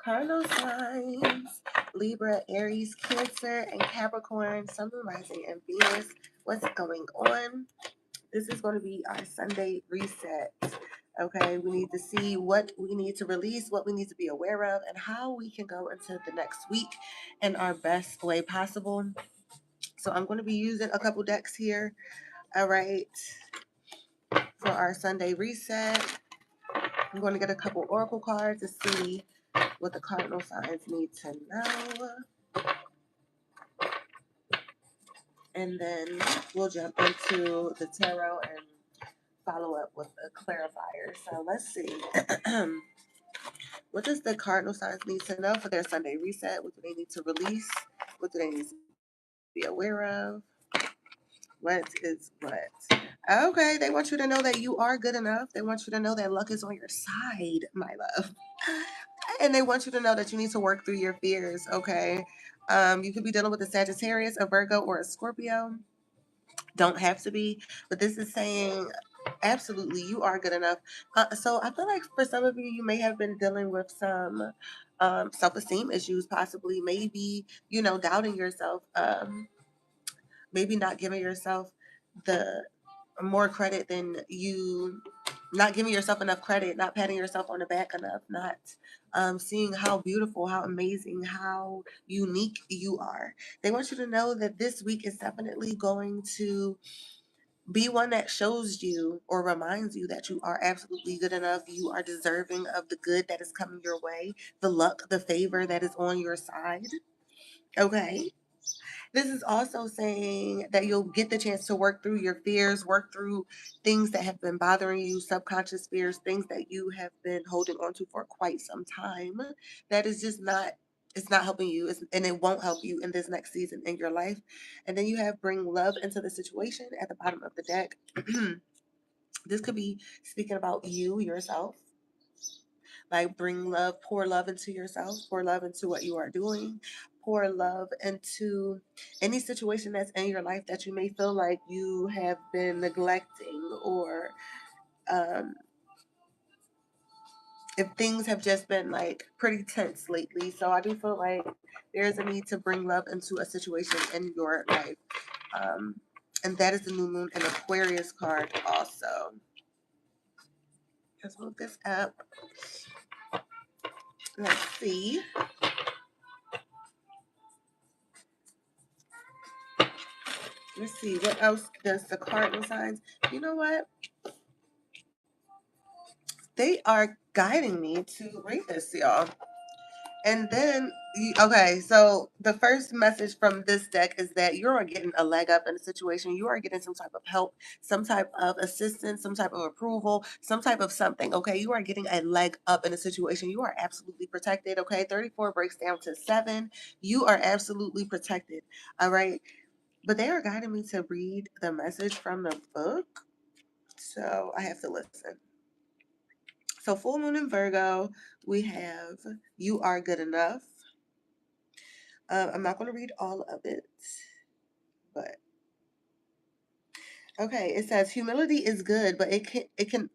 Cardinal signs, Libra, Aries, Cancer, and Capricorn, Sun, Moon, Rising, and Venus. What's going on? This is going to be our Sunday reset. Okay, we need to see what we need to release, what we need to be aware of, and how we can go into the next week in our best way possible. So I'm going to be using a couple decks here. All right, for our Sunday reset. I'm going to get a couple oracle cards to see what the cardinal signs need to know. And then we'll jump into the tarot and follow up with a clarifier. So let's see. What does the cardinal signs need to know for their Sunday reset? What do they need to release? What do they need to be aware of? What is what? Okay, they want you to know that you are good enough. They want you to know that luck is on your side, my love. And they want you to know that you need to work through your fears, okay? You could be dealing with a Sagittarius, a Virgo, or a Scorpio. Don't have to be, but this is saying absolutely you are good enough. So I feel like for some of you, you may have been dealing with some self-esteem issues, possibly, maybe, doubting yourself, maybe not giving yourself the more credit than you, not giving yourself enough credit, not patting yourself on the back enough, not seeing how beautiful, how amazing, how unique you are. They want you to know that this week is definitely going to be one that shows you or reminds you that you are absolutely good enough. You are deserving of the good that is coming your way, the luck, the favor that is on your side. Okay. This is also saying that you'll get the chance to work through your fears, work through things that have been bothering you, subconscious fears, things that you have been holding on to for quite some time. That is just not, it's not helping you, and it won't help you in this next season in your life. And then you have bring love into the situation at the bottom of the deck. This could be speaking about you, yourself. Like bring love, pour love into yourself, pour love into what you are doing, pour love into any situation that's in your life that you may feel like you have been neglecting, or um, if things have just been like pretty tense lately. So I do feel like there's a need to bring love into a situation in your life. Um, and that is the new moon and Aquarius card also. Let's move this up. Let's see. Let's see. What else does the cardinal signs? You know what? They are guiding me to read this, y'all. And then, okay, so the first message from this deck is that you are getting a leg up in a situation. You are getting some type of help, some type of assistance, some type of approval, some type of something, okay? You are getting a leg up in a situation. You are absolutely protected, okay? 34 breaks down to 7. You are absolutely protected, all right? But they are guiding me to read the message from the book, so I have to listen. So full moon in Virgo, we have you are good enough. I'm not going to read all of it, but okay. It says humility is good, but it can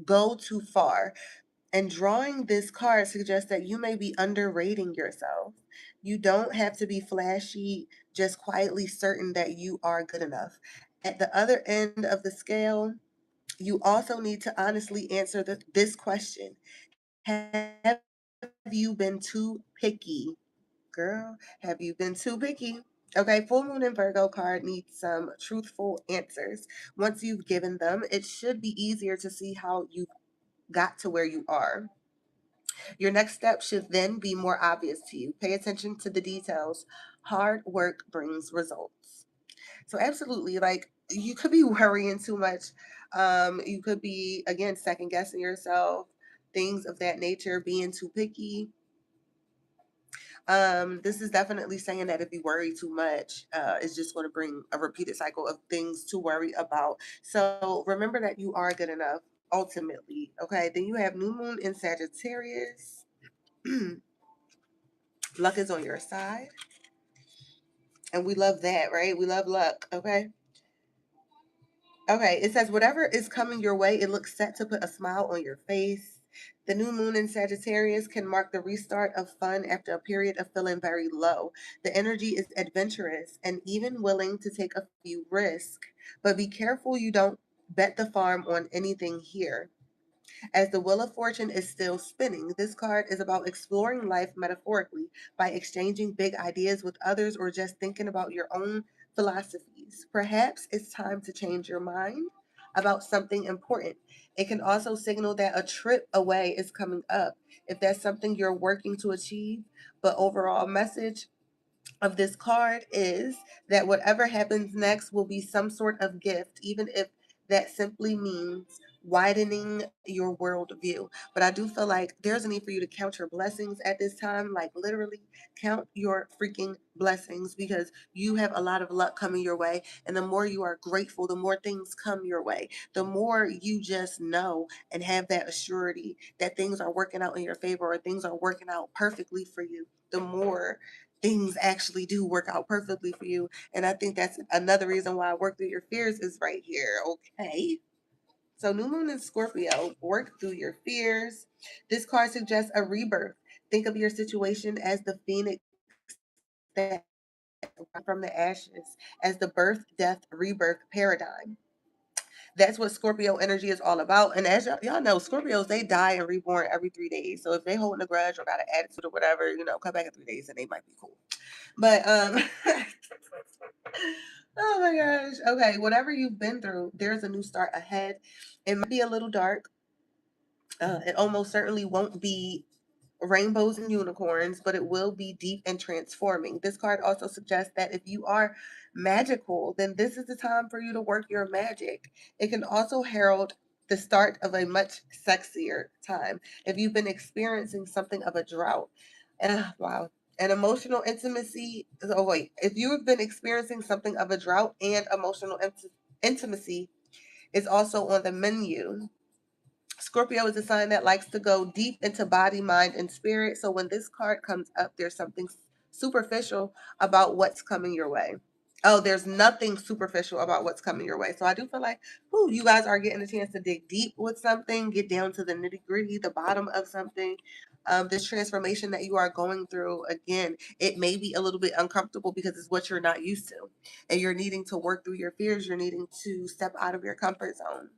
go too far. And drawing this card suggests that you may be underrating yourself. You don't have to be flashy, just quietly certain that you are good enough. At the other end of the scale, you also need to honestly answer this question. Have you been too picky? Girl, have you been too picky? Okay, full moon and Virgo card needs some truthful answers. Once you've given them, it should be easier to see how you got to where you are. Your next step should then be more obvious to you. Pay attention to the details. Hard work brings results. So absolutely, like you could be worrying too much. You could be again second guessing yourself, things of that nature, being too picky. This is definitely saying that if you worry too much, it's just going to bring a repeated cycle of things to worry about. So remember that you are good enough ultimately. Okay. Then you have new moon in Sagittarius. Luck is on your side. And we love that, right? We love luck. Okay. Okay. It says whatever is coming your way, it looks set to put a smile on your face. The new moon in Sagittarius can mark the restart of fun after a period of feeling very low. The energy is adventurous and even willing to take a few risks, but be careful you don't bet the farm on anything here. As the Wheel of Fortune is still spinning, this card is about exploring life metaphorically by exchanging big ideas with others or just thinking about your own philosophies. Perhaps it's time to change your mind about something important. It can also signal that a trip away is coming up if that's something you're working to achieve. But overall message of this card is that whatever happens next will be some sort of gift, even if that simply means widening your worldview. But I do feel like there's a need for you to count your blessings at this time, like literally count your freaking blessings, because you have a lot of luck coming your way. And the more you are grateful, the more things come your way. The more you just know and have that assurity that things are working out in your favor or things are working out perfectly for you, the more things actually do work out perfectly for you. And I think that's another reason why Work Through Your Fears is right here. Okay. So, New Moon in Scorpio, work through your fears. This card suggests a rebirth. Think of your situation as the phoenix that from the ashes, as the birth, death, rebirth paradigm. That's what Scorpio energy is all about. And as y'all know, Scorpios, they die and reborn every 3 days. So if they holding a grudge or got an attitude or whatever, come back in 3 days and they might be cool. But oh my gosh. Okay, whatever you've been through, there's a new start ahead. It might be a little dark. It almost certainly won't be rainbows and unicorns, but it will be deep and transforming. This card also suggests that if you are magical, then this is the time for you to work your magic. It can also herald the start of a much sexier time. If you've been experiencing something of a drought, wow, an emotional intimacy. Oh, wait, if you have been experiencing something of a drought and emotional intimacy is also on the menu. Scorpio is a sign that likes to go deep into body, mind, and spirit. So when this card comes up, there's something superficial about what's coming your way. Oh, there's nothing superficial about what's coming your way. So I do feel like, you guys are getting a chance to dig deep with something, get down to the nitty gritty, the bottom of something. This transformation that you are going through, again, it may be a little bit uncomfortable because it's what you're not used to. And you're needing to work through your fears. You're needing to step out of your comfort zone.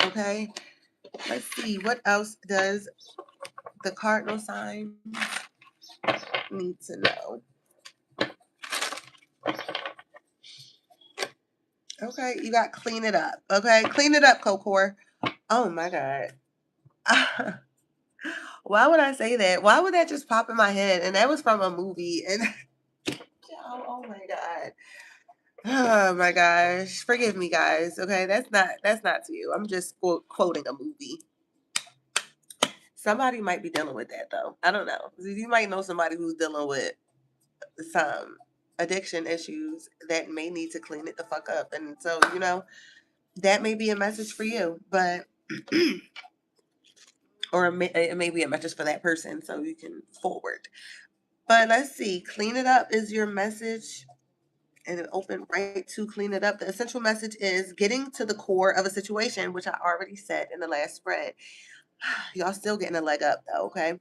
Okay. Let's see, what else does the cardinal sign need to know? Okay, you got clean it up. Okay, clean it up, Kokor. Oh my God. Why would I say that? Why would that just pop in my head? And that was from a movie. And oh my God. Oh my gosh. Forgive me, guys. Okay, that's not to you. I'm just quoting a movie. Somebody might be dealing with that though. I don't know. You might know somebody who's dealing with some addiction issues that may need to clean it the fuck up. And so, that may be a message for you, but, or it may be a message for that person so you can forward. But let's see, clean it up is your message. And it opened right to clean it up. The essential message is getting to the core of a situation, which I already said in the last spread. Y'all still getting a leg up though, okay?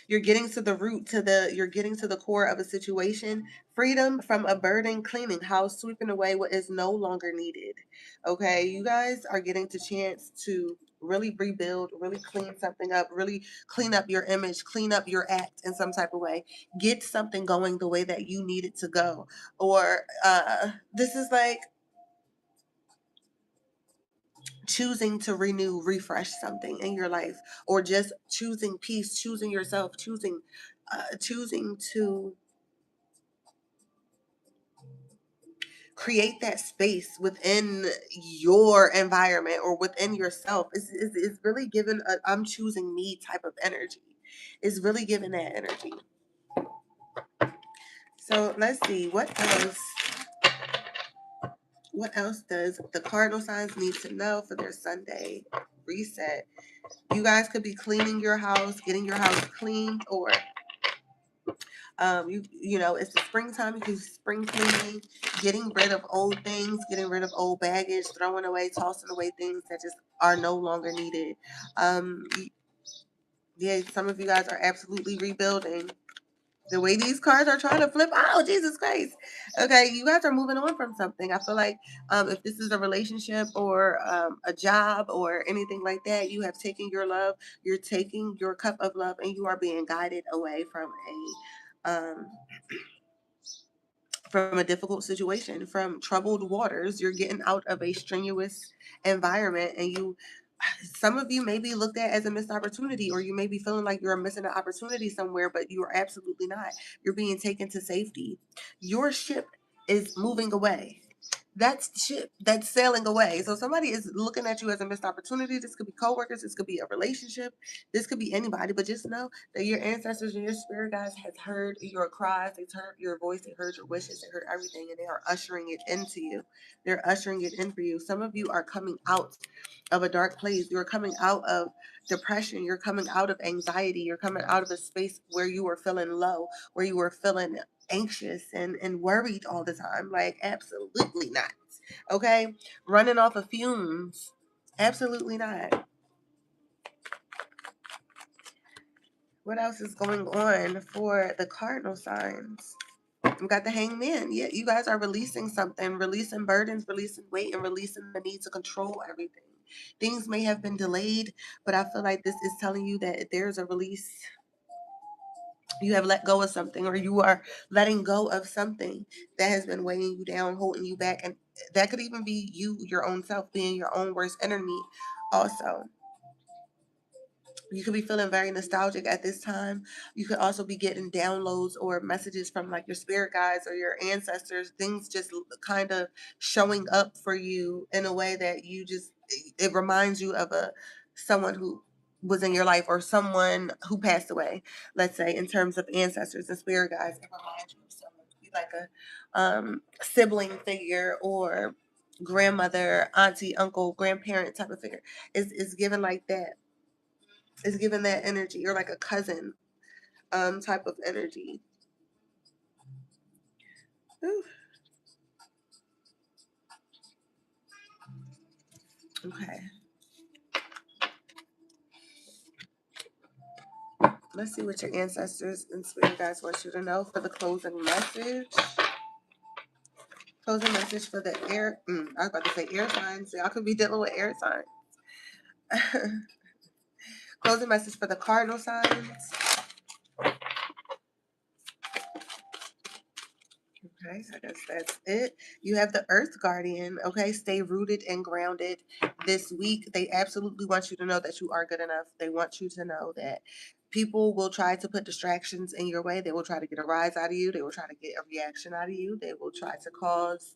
You're getting to the root, you're getting to the core of a situation. Freedom from a burden, cleaning house, sweeping away what is no longer needed. Okay, you guys are getting the chance to really rebuild, really clean something up, really clean up your image, clean up your act in some type of way. Get something going the way that you need it to go. Or this is like choosing to renew, refresh something in your life, or just choosing peace, choosing yourself, choosing to create that space within your environment or within yourself. It's really given a I'm choosing me type of energy. It's really given that energy. So let's see, what else does the cardinal signs need to know for their Sunday reset? You guys could be cleaning your house, getting your house cleaned, or it's the springtime. You can spring cleaning, getting rid of old things, getting rid of old baggage, throwing away, tossing away things that just are no longer needed. Yeah, some of you guys are absolutely rebuilding. The way these cards are trying to flip, oh, Jesus Christ. Okay, you guys are moving on from something. I feel like if this is a relationship or a job or anything like that, you have taken your love, you're taking your cup of love, and you are being guided away from a difficult situation, from troubled waters. You're getting out of a strenuous environment, and some of you may be looked at as a missed opportunity, or you may be feeling like you're missing an opportunity somewhere, but you are absolutely not. You're being taken to safety. Your ship is moving away. That's the ship that's sailing away. So somebody is looking at you as a missed opportunity. This could be coworkers. This could be a relationship. This could be anybody. But just know that your ancestors and your spirit guides has heard your cries. They've heard your voice. They heard your wishes. They heard everything, and they are ushering it into you. They're ushering it in for you. Some of you are coming out of a dark place. You're coming out of depression. You're coming out of anxiety. You're coming out of a space where you were feeling low, where you were feeling anxious and worried all the time. Like, absolutely not. Okay? Running off of fumes. Absolutely not. What else is going on for the cardinal signs? We got the hangman. Yeah, you guys are releasing something, releasing burdens, releasing weight, and releasing the need to control everything. Things may have been delayed, but I feel like this is telling you that there's a release. You have let go of something, or you are letting go of something that has been weighing you down, holding you back. And that could even be you, your own self, being your own worst enemy also. You could be feeling very nostalgic at this time. You could also be getting downloads or messages from like your spirit guides or your ancestors, things just kind of showing up for you in a way that it reminds you of someone who was in your life, or someone who passed away, let's say, in terms of ancestors and spirit guides. It reminds you of someone, like a sibling figure, or grandmother, auntie, uncle, grandparent type of figure. Is given like that. Is given that energy, or like a cousin type of energy. Ooh. Okay, let's see what your ancestors and spirit guides want you to know for the closing message. Closing message for the air. I was about to say air signs. Y'all could be dealing with air signs. Closing message for the cardinal signs. Okay, so I guess that's it. You have the Earth Guardian. Okay, stay rooted and grounded this week. They absolutely want you to know that you are good enough. They want you to know that people will try to put distractions in your way. They will try to get a rise out of you. They will try to get a reaction out of you. They will try to cause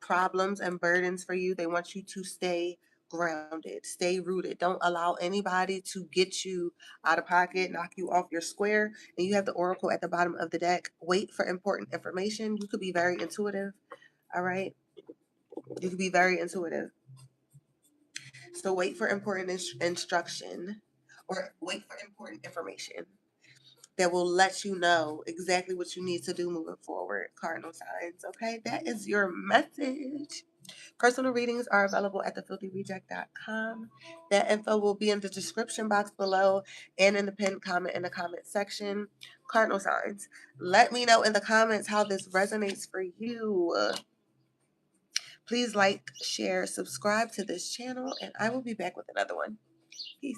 problems and burdens for you. They want you to stay grounded, stay rooted. Don't allow anybody to get you out of pocket, knock you off your square. And you have the oracle at the bottom of the deck. Wait for important information. You could be very intuitive. All right. You could be very intuitive. So wait for important instruction, or wait for important information that will let you know exactly what you need to do moving forward, cardinal signs. Okay. That is your message. Personal readings are available at thefilthyreject.com. That info will be in the description box below and in the pinned comment in the comment section. Cardinal signs, let me know in the comments how this resonates for you. Please like, share, subscribe to this channel, and I will be back with another one. Peace.